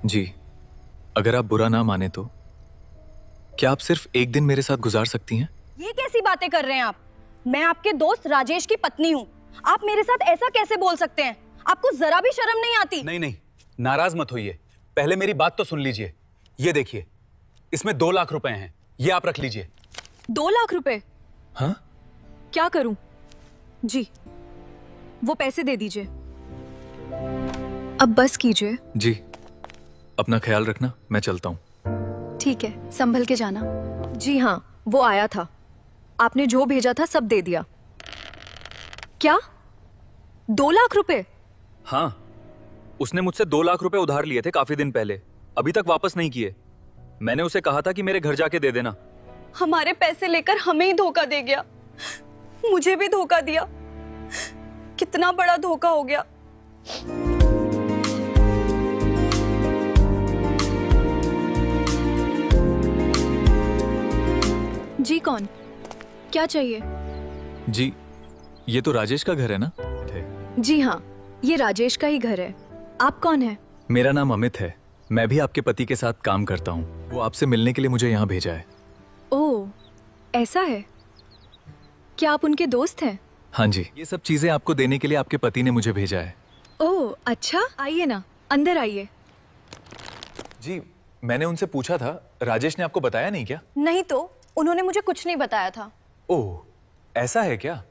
जी, अगर आप बुरा ना माने तो क्या आप सिर्फ एक दिन मेरे साथ गुजार सकती हैं? ये कैसी बातें कर रहे हैं आप? मैं आपके दोस्त राजेश की पत्नी हूँ। आप मेरे साथ ऐसा कैसे बोल सकते हैं? आपको जरा भी शर्म नहीं आती? नहीं नहीं, नाराज मत होइए। पहले मेरी बात तो सुन लीजिए। ये देखिए, इसमें 2 लाख रुपए हैं, ये आप रख लीजिए। 2 लाख रुपए? हाँ? क्या करूं? जी, वो पैसे दे दीजिए। अब बस कीजिए। जी, अपना ख्याल रखना, मैं चलता हूँ। ठीक है, संभल के जाना। जी हाँ, वो आया था। आपने जो भेजा था सब दे दिया। क्या? 2 लाख रुपए? हाँ, उसने मुझसे 2 लाख रुपए उधार लिए थे काफी दिन पहले, अभी तक वापस नहीं किए। मैंने उसे कहा था कि मेरे घर जाके दे देना। हमारे पैसे लेकर हमें ही धोखा दे गया। मुझे भी धोखा दिया। कितना बड़ा धोखा हो गया। जी कौन? क्या चाहिए? जी, ये तो राजेश का घर है ना? जी हाँ, ये राजेश का ही घर है। आप कौन है? मेरा नाम अमित है। मैं भी आपके पति के साथ काम करता हूँ। वो आपसे मिलने के लिए मुझे यहाँ भेजा है। ओह, ऐसा है? क्या आप उनके दोस्त हैं? हाँ जी, ये सब चीजें आपको देने के लिए आपके पति ने मुझे भेजा है। ओह, अच्छा, आइए ना, अंदर आइए। जी, मैंने उनसे पूछा था, राजेश ने आपको बताया नहीं क्या? नहीं तो, उन्होंने मुझे कुछ नहीं बताया था। ओह, ऐसा है क्या?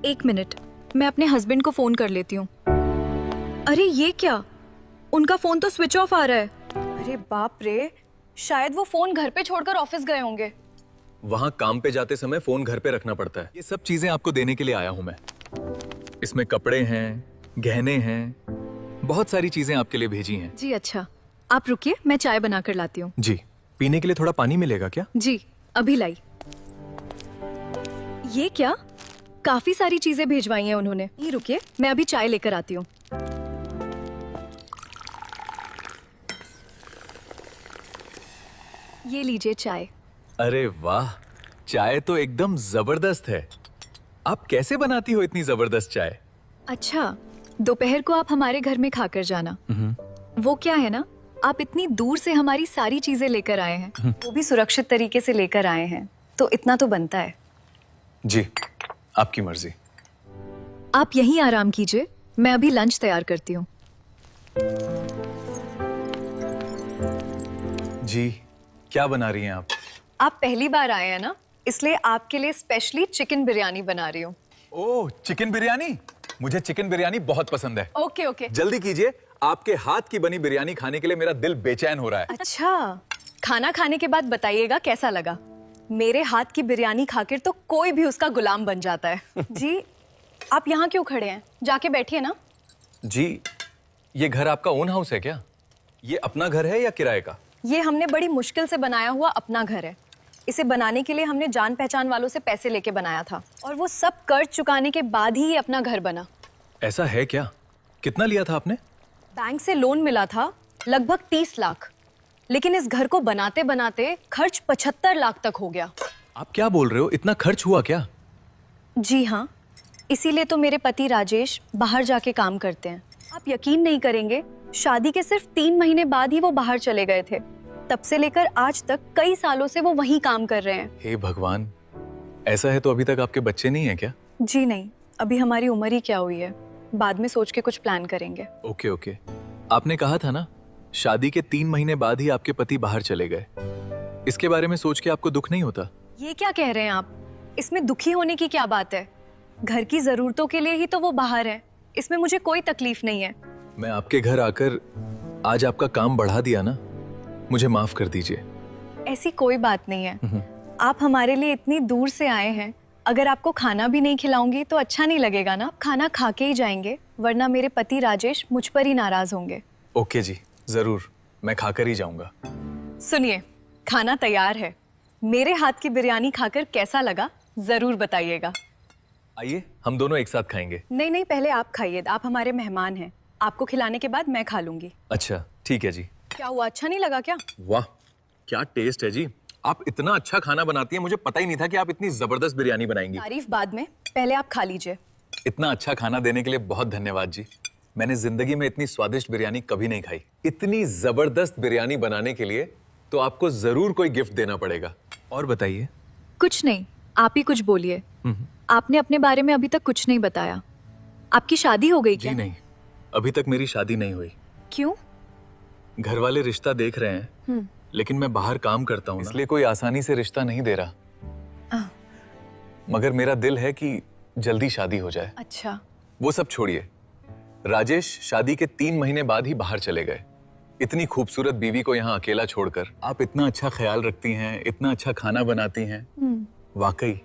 1 मिनट, मैं अपने हस्बैंड को फोन कर लेती हूँ। अरे ये क्या? उनका फोन तो स्विच ऑफ आ रहा है। अरे बाप रे, शायद वो फोन घर पे छोड़कर ऑफिस गए होंगे। वहाँ काम पे जाते समय फोन घर पे रखना पड़ता है। ये सब चीजें आपको देने के लिए आया हूँ मैं। इसमें कपड़े हैं, गहने हैं, बहुत सारी चीजें आपके लिए भेजी हैं। जी अच्छा, आप रुकिए, मैं चाय बना कर लाती हूँ। जी, पीने के लिए थोड़ा पानी मिलेगा क्या? जी, अभी लाई। ये क्या? काफी सारी चीजें भेजवाई हैं उन्होंने। ये रुकिए, मैं अभी चाय लेकर आती हूँ। ये लीजिए चाय। अरे वाह, चाय तो एकदम जबरदस्त है। आप कैसे बनाती हो इतनी जबरदस्त चाय? अच्छा, दोपहर को आप हमारे घर में खाकर जाना। वो क्या है ना, आप इतनी दूर से हमारी सारी चीजें लेकर आए हैं, वो भी सुरक्षित तरीके से लेकर आए हैं, तो इतना तो बनता है। जी, आपकी मर्जी। आप यहीं आराम कीजिए, मैं अभी लंच तैयार करती हूँ। जी, क्या बना रही हैं आप? आप पहली बार आए हैं ना, इसलिए आपके लिए स्पेशली चिकन बिरयानी बना रही हूँ। ओह, चिकन बिरयानी? मुझे चिकन बिरयानी बहुत पसंद है। Okay okay. जल्दी कीजिए, आपके हाथ की बनी बिरयानी खाने के लिए मेरा दिल बेचैन हो रहा है। अच्छा, खाना खाने के बाद बताइएगा कैसा लगा। मेरे हाथ की बिरयानी खाकर तो कोई भी उसका गुलाम बन जाता है। जी, आप यहाँ क्यों खड़े हैं? जाके बैठिए ना। जी, ये घर आपका ओन हाउस है क्या? ये अपना घर है या किराए का? ये हमने बड़ी मुश्किल से बनाया हुआ अपना घर है। इसे बनाने के लिए हमने जान पहचान वालों से पैसे लेके बनाया था, और वो सब कर्ज चुकाने के बाद ही ये अपना घर बना। ऐसा है क्या? कितना लिया था आपने? बैंक से लोन मिला था, लगभग 30 लाख। लेकिन इस घर को बनाते बनाते खर्च 75 लाख तक हो गया। आप क्या बोल रहे हो? इतना खर्च हुआ क्या? जी हाँ, इसीलिए तो मेरे पति राजेश बाहर जाके काम करते हैं। आप यकीन नहीं करेंगे, शादी के सिर्फ 3 महीने बाद ही वो बाहर चले गए थे। तब से लेकर आज तक कई सालों से वो वहीं काम कर रहे हैं। हे भगवान, ऐसा है तो अभी तक आपके बच्चे नहीं है क्या? जी नहीं, अभी हमारी उम्र ही क्या हुई है, बाद में सोच के कुछ प्लान करेंगे। ओके ओके, आपने कहा था ना, शादी के 3 महीने बाद ही आपके पति बाहर चले गए। इसके बारे में सोच के आपको दुख नहीं होता? ये क्या कह रहे हैं आप? इसमें दुखी होने की क्या बात है? घर की जरूरतों के लिए ही तो वो बाहर है, इसमें मुझे कोई तकलीफ नहीं है। मैं आपके घर आकर आज आपका काम बढ़ा दिया ना, मुझे माफ कर दीजिए। ऐसी कोई बात नहीं है। आप हमारे लिए इतनी दूर से आए हैं, अगर आपको खाना भी नहीं खिलाऊंगी तो अच्छा नहीं लगेगा ना। खाना खा के ही जाएंगे, वरना मेरे पति राजेश मुझ पर ही नाराज होंगे। ओके जी, जरूर, मैं खाकर ही जाऊंगा। सुनिए, खाना तैयार है। मेरे हाथ की बिरयानी खाकर कैसा लगा जरूर बताइएगा। आइए, हम दोनों एक साथ खाएंगे। नहीं नहीं, पहले आप खाइए, आप हमारे मेहमान हैं। आपको खिलाने के बाद मैं खा लूंगी। अच्छा ठीक है जी। क्या हुआ, अच्छा नहीं लगा क्या? वाह, क्या टेस्ट है जी। आप इतना अच्छा खाना बनाती हैं, मुझे पता ही नहीं था कि आप इतनी जबरदस्त बिरयानी बनाएंगी। तारीफ बाद में, पहले आप खा लीजिए। इतना अच्छा खाना देने के लिए बहुत धन्यवाद जी। मैंने जिंदगी में इतनी स्वादिष्ट बिरयानी कभी नहीं खाई। इतनी जबरदस्त बिरयानी बनाने के लिए तो आपको जरूर कोई गिफ्ट देना पड़ेगा। और बताइए। कुछ नहीं, आप ही कुछ बोलिए। आपने अपने बारे में अभी तक कुछ नहीं बताया। आपकी शादी हो गई क्या? जी नहीं, अभी तक मेरी शादी नहीं हुई। क्यों? घर वाले रिश्ता देख रहे हैं, लेकिन मैं बाहर काम करता हूँ, इसलिए कोई आसानी से रिश्ता नहीं दे रहा। मगर मेरा दिल है कि जल्दी शादी हो जाए। अच्छा। वो सब छोड़िए, राजेश शादी के 3 महीने बाद ही बाहर चले गए। इतनी खूबसूरत बीवी को यहाँ अकेला छोड़कर। आप इतना अच्छा ख्याल रखती हैं, इतना अच्छा खाना बनाती हैं। वाकई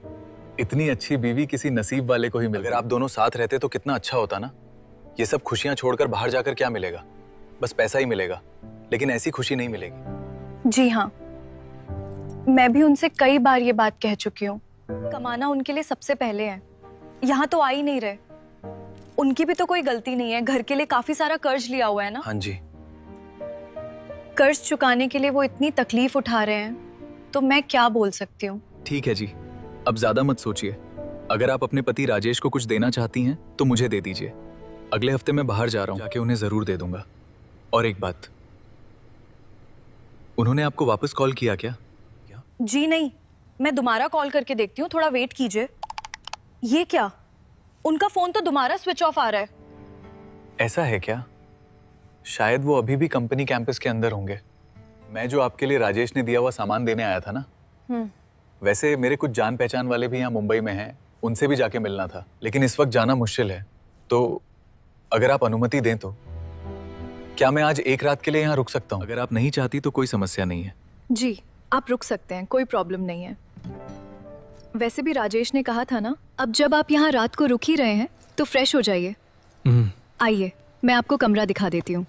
इतनी अच्छी बीवी किसी नसीब वाले को ही मिल। अगर आप दोनों साथ रहते तो कितना अच्छा होता ना। ये सब खुशियां छोड़कर बाहर जाकर क्या मिलेगा? बस पैसा ही मिलेगा, लेकिन ऐसी खुशी नहीं मिलेगी। जी हाँ, मैं भी उनसे कई बार ये बात कह चुकी हूँ। कमाना उनके लिए सबसे पहले है। यहाँ तो आ ही नहीं रहे। उनकी भी तो कोई गलती नहीं है। घर के लिए काफी सारा कर्ज लिया हुआ है ना। हाँ जी। कर्ज चुकाने के लिए वो इतनी तकलीफ उठा रहे हैं, तो मैं क्या बोल सकती हूँ। ठीक है जी, अब ज्यादा मत सोचिए। अगर आप अपने पति राजेश को कुछ देना चाहती हैं तो मुझे दे दीजिए। अगले हफ्ते मैं बाहर जा रहा हूँ, जाके उन्हें जरूर दे दूंगा। और एक बात, उन्होंने आपको वापस कॉल किया क्या? जी नहीं, मैं दोबारा कॉल करके देखती हूँ, थोड़ा वेट कीजिए। ये क्या, उनका फोन तो दोबारा स्विच ऑफ आ रहा है। ऐसा है क्या? शायद वो अभी भी कंपनी कैंपस के अंदर होंगे। मैं जो आपके लिए राजेश ने दिया हुआ सामान देने आया था ना, वैसे मेरे कुछ जान पहचान वाले भी यहाँ मुंबई में हैं, उनसे भी जाके मिलना था, लेकिन इस वक्त जाना मुश्किल है। तो अगर आप अनुमति दें तो क्या मैं आज एक रात के लिए यहाँ रुक सकता हूँ? अगर आप नहीं चाहती तो कोई समस्या नहीं है। जी, आप रुक सकते हैं, कोई प्रॉब्लम नहीं है। वैसे भी राजेश ने कहा था ना, अब जब आप यहाँ रात को रुक ही रहे हैं तो फ्रेश हो जाइए। आइए, मैं आपको कमरा दिखा देती हूँ।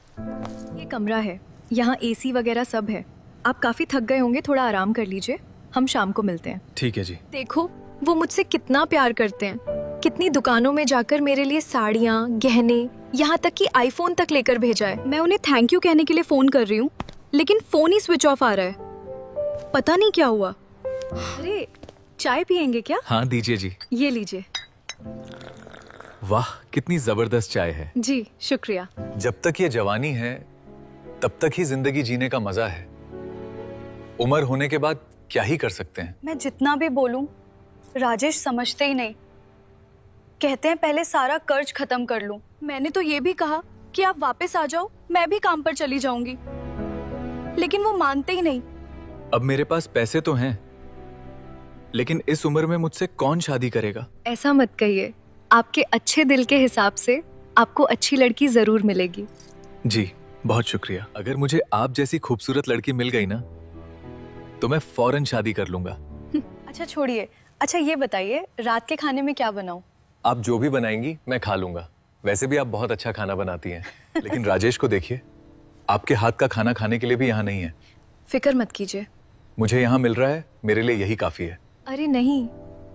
ये कमरा है, यहाँ एसी वगैरह सब है। आप काफी थक गए होंगे, थोड़ा आराम कर लीजिए। हम शाम को मिलते हैं। ठीक है जी। देखो, वो मुझसे कितना प्यार करते हैं। कितनी दुकानों में जाकर मेरे लिए साड़ियाँ, गहने, यहाँ तक कि आईफोन तक लेकर भेजा है। मैं उन्हें थैंक यू कहने के लिए फोन कर रही हूँ, लेकिन फोन ही स्विच ऑफ आ रहा है। पता नहीं क्या हुआ। अरे, चाय पियेंगे क्या? हाँ दीजिए जी। ये लीजिए। वाह, कितनी जबरदस्त चाय है। जी, शुक्रिया। जब तक ये जवानी है तब तक ही जिंदगी जीने का मजा है। उम्र होने के बाद क्या ही कर सकते हैं। मैं जितना भी बोलूं, राजेश समझते ही नहीं। कहते हैं पहले सारा कर्ज खत्म कर लूं। मैंने तो ये भी कहा कि आप वापस आ जाओ, मैं भी काम पर चली जाऊंगी, लेकिन वो मानते ही नहीं। अब मेरे पास पैसे तो हैं, लेकिन इस उम्र में मुझसे कौन शादी करेगा? ऐसा मत कहिए। आपके अच्छे दिल के हिसाब से आपको अच्छी लड़की जरूर मिलेगी। जी, बहुत शुक्रिया। अगर मुझे आप जैसी खूबसूरत लड़की मिल गई ना, तो मैं फौरन शादी कर लूंगा। अच्छा छोड़िए। अच्छा ये बताइए, रात के खाने में क्या बनाऊं? आप जो भी बनाएंगी मैं खा लूंगा। वैसे भी आप बहुत अच्छा खाना बनाती हैं। लेकिन राजेश को देखिए, आपके हाथ का खाना खाने के लिए भी यहाँ नहीं है। फिक्र मत कीजिए, मुझे यहाँ मिल रहा है, मेरे लिए यही काफी है। अरे नहीं,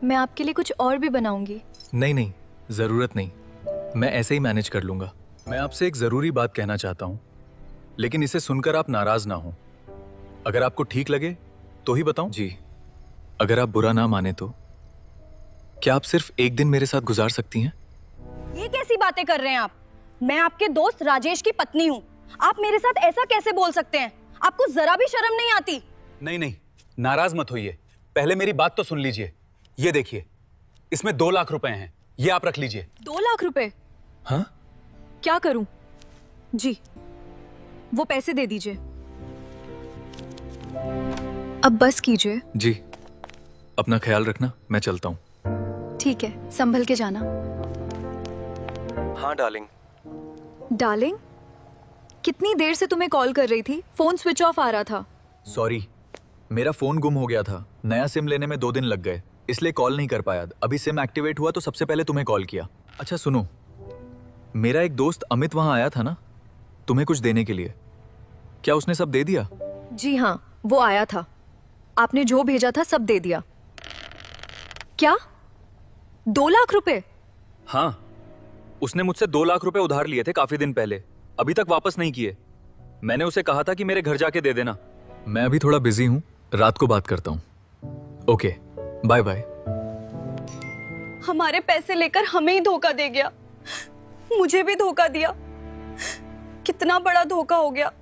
मैं आपके लिए कुछ और भी बनाऊंगी। नहीं नहीं, जरूरत नहीं, मैं ऐसे ही मैनेज कर लूंगा। मैं आपसे एक जरूरी बात कहना चाहता हूँ, लेकिन इसे सुनकर आप नाराज ना हो। अगर आपको ठीक लगे तो ही बताऊं? जी, अगर आप बुरा ना माने तो क्या आप सिर्फ एक दिन मेरे साथ गुजार सकती हैं? ये कैसी बातें कर रहे हैं आप? मैं आपके दोस्त राजेश की पत्नी हूँ। आप मेरे साथ ऐसा कैसे बोल सकते हैं? आपको जरा भी शर्म नहीं आती? नहीं नहीं, नाराज मत होइए, पहले मेरी बात तो सुन लीजिए। ये देखिए, इसमें 2 लाख रुपए हैं, ये आप रख लीजिए। 2 लाख रुपए? हाँ? क्या करूं? जी, वो पैसे दे दीजिए। अब बस कीजिए। जी, अपना ख्याल रखना, मैं चलता हूँ। ठीक है, संभल के जाना। हाँ डार्लिंग। डार्लिंग, कितनी देर से तुम्हें कॉल कर रही थी, फोन स्विच ऑफ आ रहा था। सॉरी, मेरा फोन गुम हो गया था। नया सिम लेने में 2 दिन लग गए, इसलिए कॉल नहीं कर पाया। अभी सिम एक्टिवेट हुआ तो सबसे पहले तुम्हें कॉल किया। अच्छा सुनो, मेरा एक दोस्त अमित वहां आया था ना, तुम्हें कुछ देने के लिए। क्या उसने सब दे दिया? जी हाँ, वो आया था। आपने जो भेजा था सब दे दिया। क्या? 2 लाख रुपए? हाँ, उसने मुझसे 2 लाख रुपए उधार लिए थे काफी दिन पहले, अभी तक वापस नहीं किए। मैंने उसे कहा था कि मेरे घर जाके दे देना। मैं अभी थोड़ा बिजी हूँ, रात को बात करता हूँ। Okay, bye bye. हमारे पैसे लेकर हमें ही धोखा दे गया, मुझे भी धोखा दिया। कितना बड़ा धोखा हो गया।